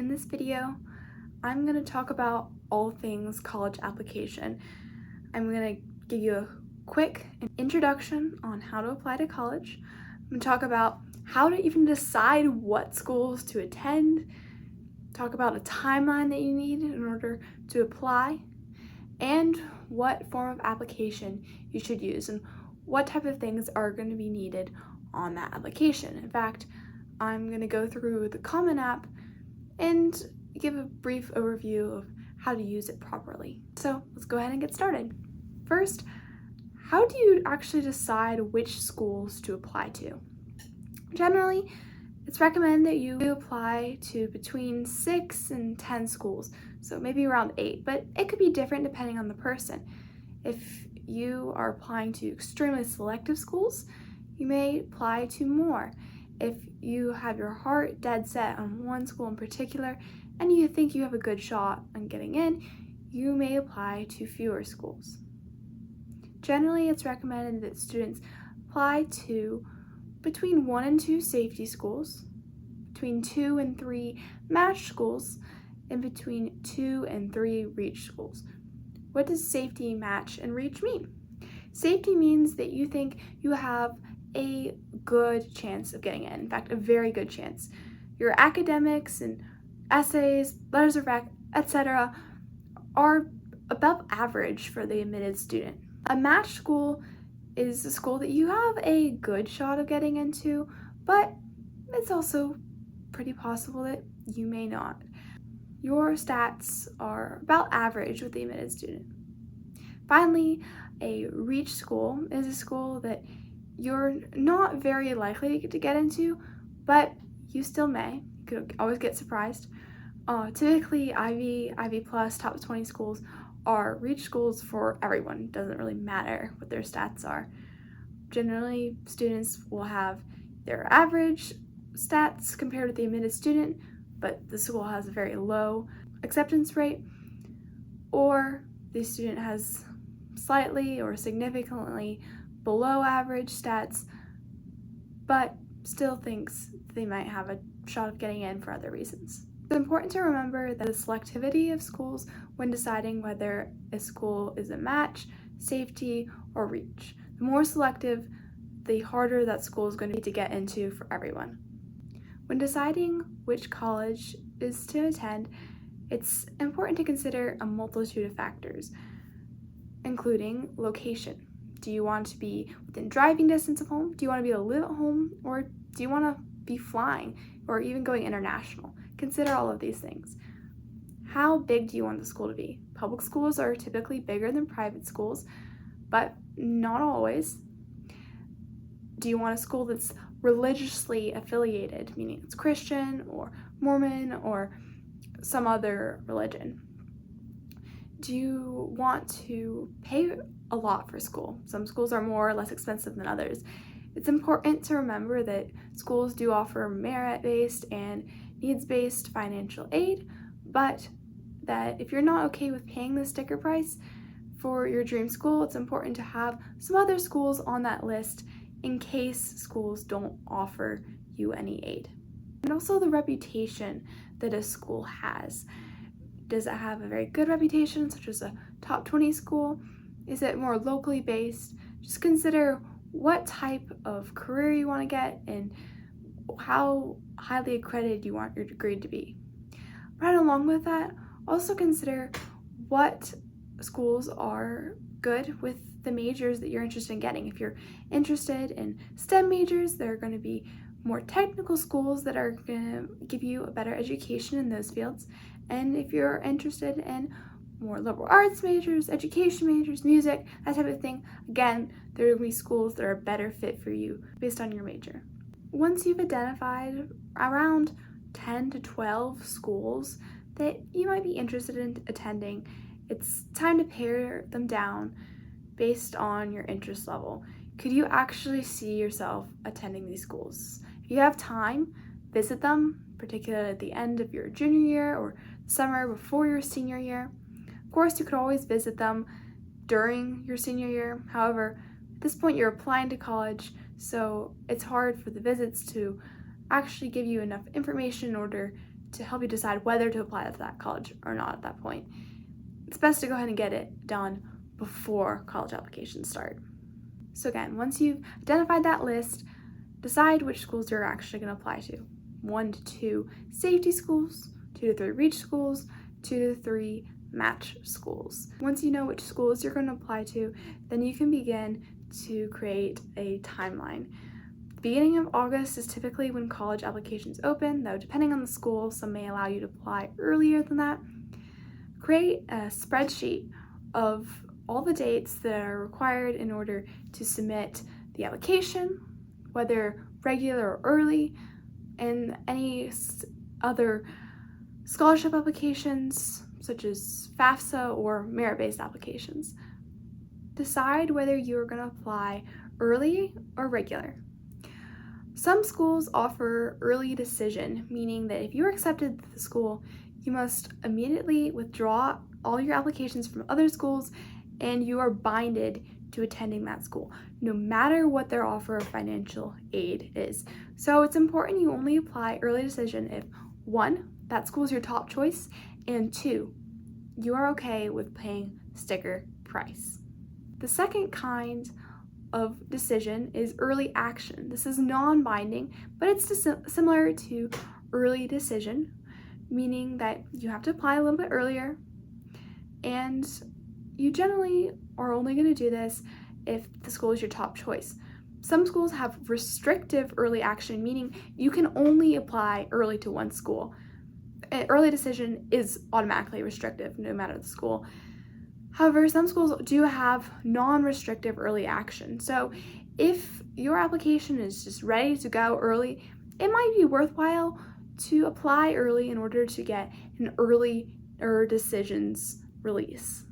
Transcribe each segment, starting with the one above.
In this video, I'm going to talk about all things college application. I'm going to give you a quick introduction on how to apply to college. I'm going to talk about how to even decide what schools to attend, talk about a timeline that you need in order to apply, and what form of application you should use and what type of things are going to be needed on that application. In fact, I'm going to go through the Common App and give a brief overview of how to use it properly. So let's go ahead and get started. First, how do you actually decide which schools to apply to? Generally, it's recommended that you apply to between 6 and 10 schools, so maybe around 8, but it could be different depending on the person. If you are applying to extremely selective schools, you may apply to more. If you have your heart dead set on one school in particular and you think you have a good shot on getting in, you may apply to fewer schools. Generally, it's recommended that students apply to between 1 and 2 safety schools, between 2 and 3 match schools, and between 2 and 3 reach schools. What does safety, match, and reach mean? Safety means that you think you have a good chance of getting in. In fact, a very good chance. Your academics and essays, letters of rec, etc. are above average for the admitted student. A match school is a school that you have a good shot of getting into, but it's also pretty possible that you may not. Your stats are about average with the admitted student. Finally, a reach school is a school that you're not very likely to get into, but you still may. You could always get surprised. Typically, Ivy Plus, top 20 schools are reach schools for everyone. It doesn't really matter what their stats are. Generally, students will have their average stats compared with the admitted student, but the school has a very low acceptance rate, or the student has slightly or significantly below average stats, but still thinks they might have a shot of getting in for other reasons. It's important to remember that the selectivity of schools when deciding whether a school is a match, safety, or reach. The more selective, the harder that school is going to be to get into for everyone. When deciding which college is to attend, it's important to consider a multitude of factors, including location. Do you want to be within driving distance of home? Do you want to be able to live at home? Or do you want to be flying or even going international? Consider all of these things. How big do you want the school to be? Public schools are typically bigger than private schools, but not always. Do you want a school that's religiously affiliated, meaning it's Christian or Mormon or some other religion? Do you want to pay a lot for school? Some schools are more or less expensive than others. It's important to remember that schools do offer merit-based and needs-based financial aid, but that if you're not okay with paying the sticker price for your dream school, it's important to have some other schools on that list in case schools don't offer you any aid. And also the reputation that a school has. Does it have a very good reputation, such as a top 20 school? Is it more locally based? Just consider what type of career you want to get and how highly accredited you want your degree to be. Right along with that, also consider what schools are good with the majors that you're interested in getting. If you're interested in STEM majors, there are going to be more technical schools that are going to give you a better education in those fields. And if you're interested in more liberal arts majors, education majors, music, that type of thing, again, there will be schools that are a better fit for you based on your major. Once you've identified around 10 to 12 schools that you might be interested in attending, it's time to pare them down based on your interest level. Could you actually see yourself attending these schools? If you have time, visit them, particularly at the end of your junior year or summer before your senior year. Of course, you could always visit them during your senior year. However, at this point, you're applying to college, so it's hard for the visits to actually give you enough information in order to help you decide whether to apply to that college or not at that point. It's best to go ahead and get it done before college applications start. So again, once you've identified that list, decide which schools you're actually going to apply to. 1 to 2 safety schools, 2 to 3 reach schools, 2 to 3 match schools. Once you know which schools you're going to apply to, then you can begin to create a timeline. The beginning of August is typically when college applications open, though depending on the school, some may allow you to apply earlier than that. Create a spreadsheet of all the dates that are required in order to submit the application, whether regular or early, and any other scholarship applications such as FAFSA or merit-based applications. Decide whether you are going to apply early or regular. Some schools offer early decision, meaning that if you're accepted to the school, you must immediately withdraw all your applications from other schools and you are binded to attending that school, no matter what their offer of financial aid is. So it's important you only apply early decision if 1, that school is your top choice, and 2, you are okay with paying sticker price. The second kind of decision is early action. This is non-binding, but it's similar to early decision, meaning that you have to apply a little bit earlier, and you generally are only going to do this if the school is your top choice. Some schools have restrictive early action, meaning you can only apply early to one school. An early decision is automatically restrictive no matter the school. However, some schools do have non-restrictive early action. So if your application is just ready to go early, it might be worthwhile to apply early in order to get an earlier decisions release.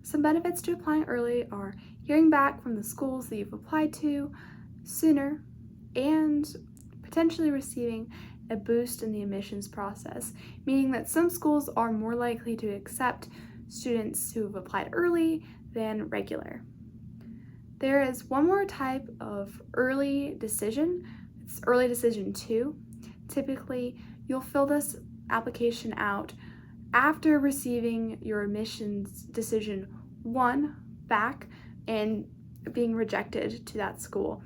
Some benefits to applying early are hearing back from the schools that you've applied to sooner and potentially receiving a boost in the admissions process, meaning that some schools are more likely to accept students who have applied early than regular. There is one more type of early decision. It's early decision 2. Typically, you'll fill this application out after receiving your admissions decision 1 back and being rejected to that school.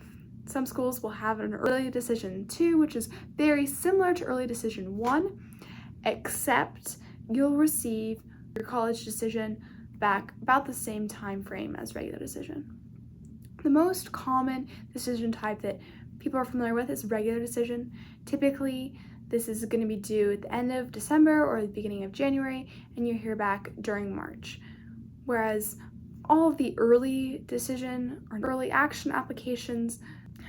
Some schools will have an early decision 2, which is very similar to early decision 1, except you'll receive your college decision back about the same time frame as regular decision. The most common decision type that people are familiar with is regular decision. Typically, this is going to be due at the end of December or the beginning of January, and you hear back during March. Whereas all of the early decision or early action applications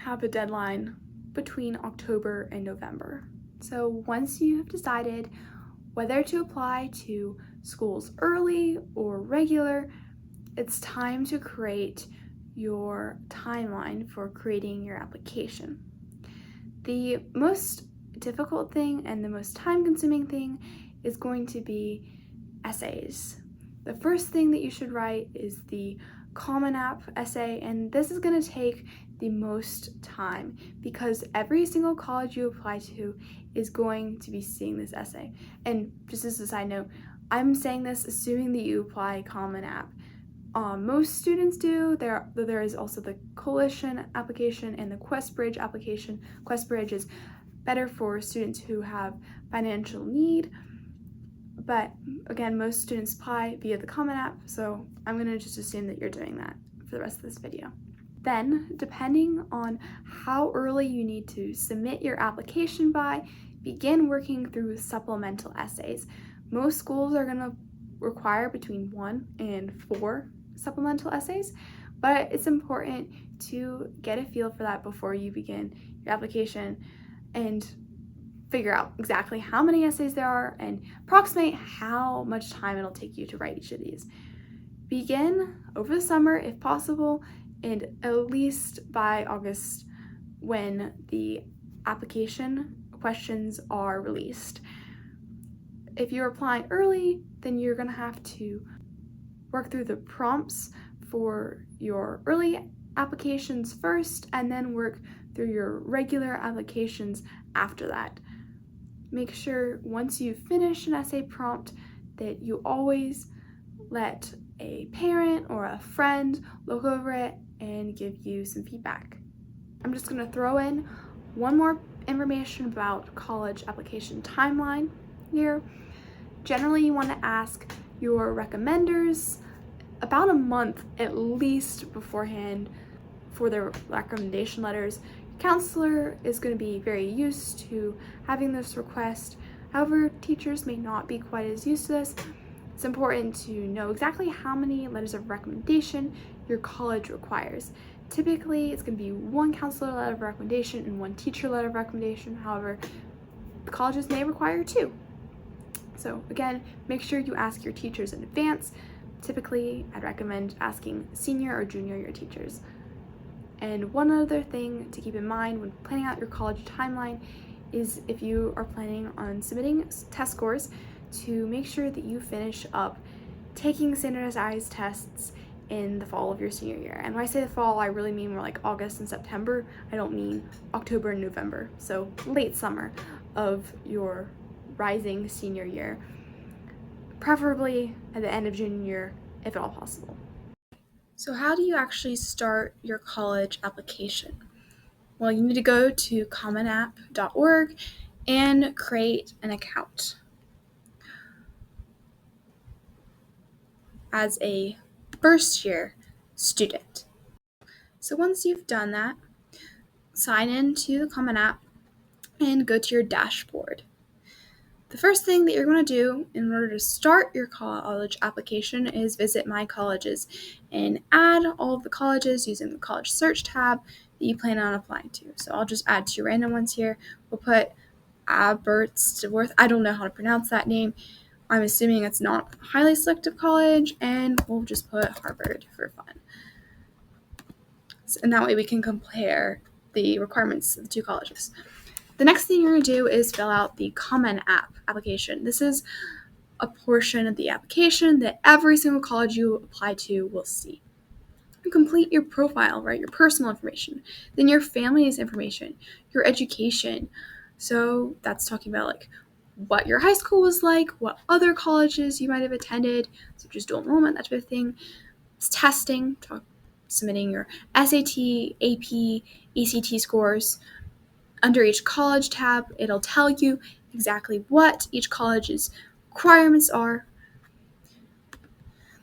have a deadline between October and November. So once you have decided whether to apply to schools early or regular, it's time to create your timeline for creating your application. The most difficult thing and the most time-consuming thing is going to be essays. The first thing that you should write is the Common App essay, and this is going to take the most time because every single college you apply to is going to be seeing this essay. And just as a side note, I'm saying this assuming that you apply Common App. Most students do. There is also the Coalition application and the QuestBridge application. QuestBridge is better for students who have financial need, but again, most students apply via the Common App, so I'm going to just assume that you're doing that for the rest of this video. Then, depending on how early you need to submit your application by, begin working through supplemental essays. Most schools are going to require between 1 and 4 supplemental essays, but it's important to get a feel for that before you begin your application and figure out exactly how many essays there are and approximate how much time it'll take you to write each of these. Begin over the summer if possible, and at least by August when the application questions are released. If you're applying early, then you're going to have to work through the prompts for your early applications first and then work through your regular applications after that. make sure once you finish an essay prompt that you always let a parent or a friend look over it and give you some feedback. I'm just going to throw in one more information about college application timeline here. Generally, you want to ask your recommenders about a month at least beforehand for their recommendation letters. Your counselor is going to be very used to having this request. However, teachers may not be quite as used to this. It's important to know exactly how many letters of recommendation your college requires. Typically, it's going to be one counselor letter of recommendation and one teacher letter of recommendation. However, the colleges may require 2. So again, make sure you ask your teachers in advance. Typically, I'd recommend asking senior or junior year teachers. And one other thing to keep in mind when planning out your college timeline is if you are planning on submitting test scores, to make sure that you finish up taking standardized tests in the fall of your senior year. And when I say the fall, I really mean more like August and September. I don't mean October and November. So late summer of your rising senior year, preferably at the end of junior year, if at all possible. So how do you actually start your college application? Well, you need to go to commonapp.org and create an account as a first-year student. So once you've done that, sign in to the Common App and go to your dashboard. The first thing that you're going to do in order to start your college application is visit My Colleges and add all of the colleges using the college search tab that you plan on applying to. So I'll just add 2 random ones here. We'll put Aberystwyth. I don't know how to pronounce that name. I'm assuming it's not a highly selective college, and we'll just put Harvard for fun. And that way we can compare the requirements of the 2 colleges. The next thing you're going to do is fill out the Common App application. This is a portion of the application that every single college you apply to will see. You complete your profile, right? Your personal information, then your family's information, your education. So that's talking about like what your high school was like, what other colleges you might have attended, such as dual enrollment, that type of thing. It's testing, submitting your SAT, AP, ACT scores. Under each college tab, it'll tell you exactly what each college's requirements are.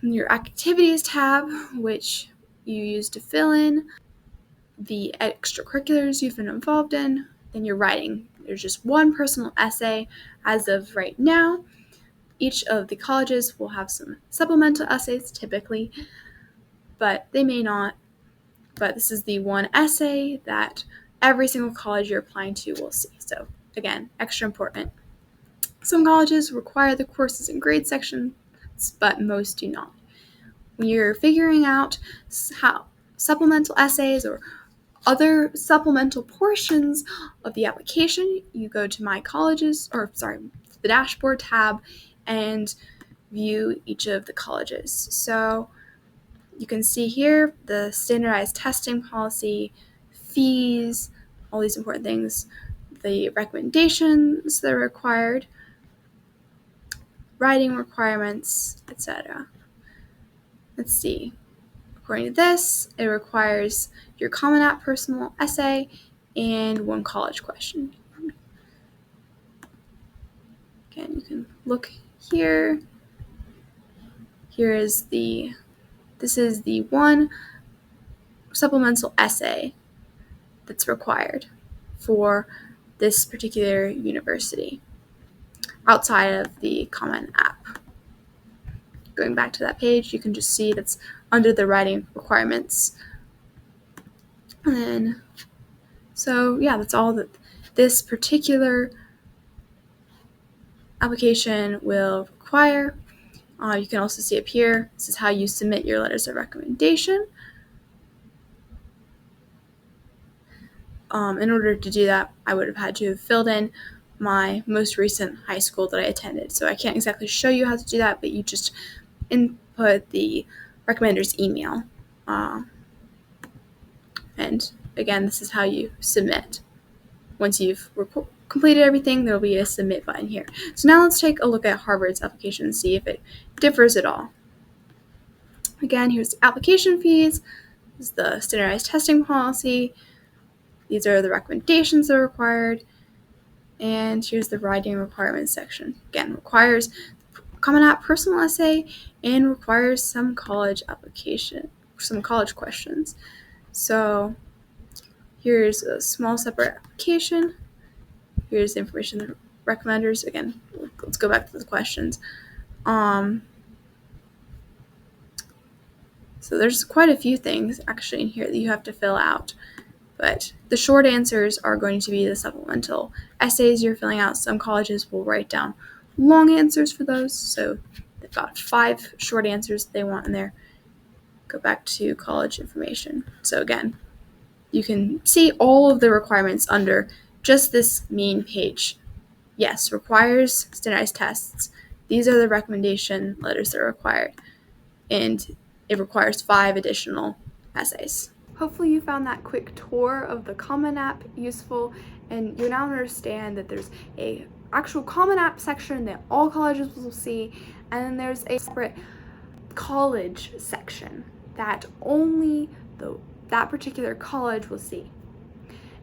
And your activities tab, which you use to fill in the extracurriculars you've been involved in. Then your writing. There's just one personal essay as of right now. Each of the colleges will have some supplemental essays typically, but they may not. But this is the one essay that every single college you're applying to will see. So again, extra important. Some colleges require the courses and grades section, but most do not. When you're figuring out how supplemental essays or other supplemental portions of the application, you go to the dashboard tab and view each of the colleges. So you can see here the standardized testing policy, fees, all these important things, the recommendations that are required, writing requirements, etc. Let's see. According to this, it requires your Common App personal essay and 1 college question. Again, you can look here. This is the 1 supplemental essay that's required for this particular university outside of the Common App. Going back to that page, you can just see that's under the writing requirements. And then, that's all that this particular application will require. You can also see up here, this is how you submit your letters of recommendation. In order to do that, I would have had to have filled in my most recent high school that I attended. So I can't exactly show you how to do that, but you just input the recommender's email. And again, this is how you submit once you've completed everything, there will be a submit button here. So now let's take a look at Harvard's application and see if it differs at all. Again, here's the application fees. This is the standardized testing policy. These are the recommendations that are required. And here's the writing requirements section. Again, requires Common App personal essay and requires some college questions. So here's a small separate application. Here's the information that recommenders. Again, let's go back to the questions. So there's quite a few things actually in here that you have to fill out. But the short answers are going to be the supplemental essays you're filling out. Some colleges will write down long answers for those. So they've got 5 short answers they want in there. Go back to college information. So again, you can see all of the requirements under just this main page. Yes, requires standardized tests. These are the recommendation letters that are required. And it requires 5 additional essays. Hopefully you found that quick tour of the Common App useful, and you now understand that there's a actual Common App section that all colleges will see, and then there's a separate college section that only that particular college will see.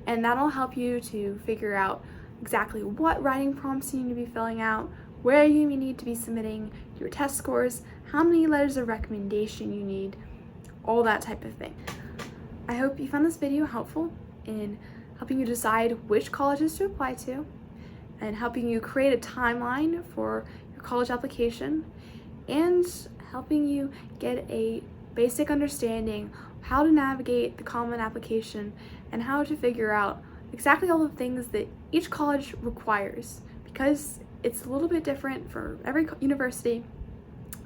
And that'll help you to figure out exactly what writing prompts you need to be filling out, where you need to be submitting your test scores, how many letters of recommendation you need, all that type of thing. I hope you found this video helpful in helping you decide which colleges to apply to and helping you create a timeline for your college application and helping you get a basic understanding of how to navigate the Common Application and how to figure out exactly all the things that each college requires, because it's a little bit different for every university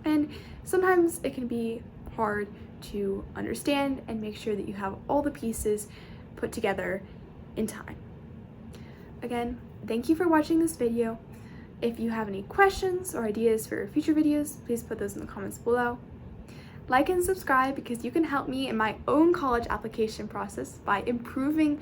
and sometimes it can be hard to understand and make sure that you have all the pieces put together in time. Again, thank you for watching this video. If you have any questions or ideas for future videos, please put those in the comments below. Like and subscribe because you can help me in my own college application process by improving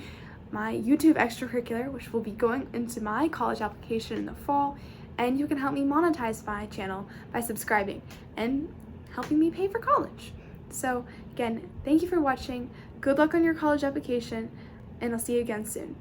my YouTube extracurricular, which will be going into my college application in the fall, and you can help me monetize my channel by subscribing and helping me pay for college. So again, thank you for watching, good luck on your college application, and I'll see you again soon.